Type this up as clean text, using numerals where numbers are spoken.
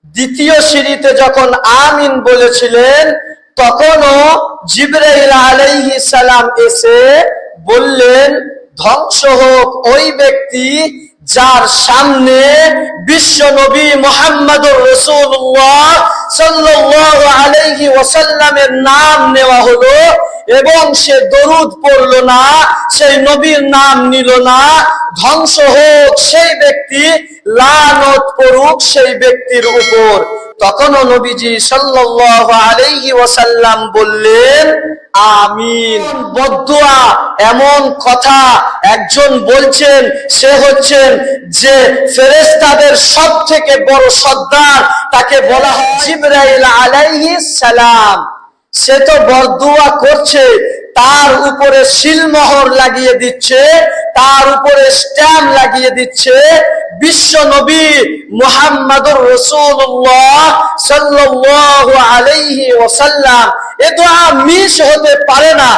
দ্বিতীয় সিঁড়িতে যখন আমিন বলেছিলেন, তখনও জিবরাইল আলাইহিস সালাম এসে বললেন, ধ্বংস হোক ওই ব্যক্তি যার সামনে বিশ্ব নবী মুহাম্মদুর রাসূলুল্লাহ সাল্লাল্লাহু আলাইহি ওয়াসাল্লামের নাম নেওয়া হলো এবং সে দরুদ পড়ল না, সেই নবীর নাম নিল না। ধ্বংস হোক সেই ব্যক্তি, লানত পড়ুক সেই ব্যক্তির উপর। তখনও নবীজি সাল্লাল্লাহু আলাইহি ওয়াসাল্লাম বললেন, আমিন। বদদুয়া এমন কথা একজন বলছেন, সে হচ্ছেন যে ফেরেশতাদের সবথেকে বড় সর্দার, তাকে বলা হয় জিবরাইল আলাইহিস সালাম। সে তো বদদুয়া করছে, তার উপরে সিলমোহর লাগিয়ে দিচ্ছে, তার উপরে স্ট্যাম্প লাগিয়ে দিচ্ছে বিশ্ব নবী মুহাম্মদুর রাসূলুল্লাহ সাল্লাল্লাহু আলাইহি ওয়াসাল্লাম। এ দোয়া মিস হতে পারে না।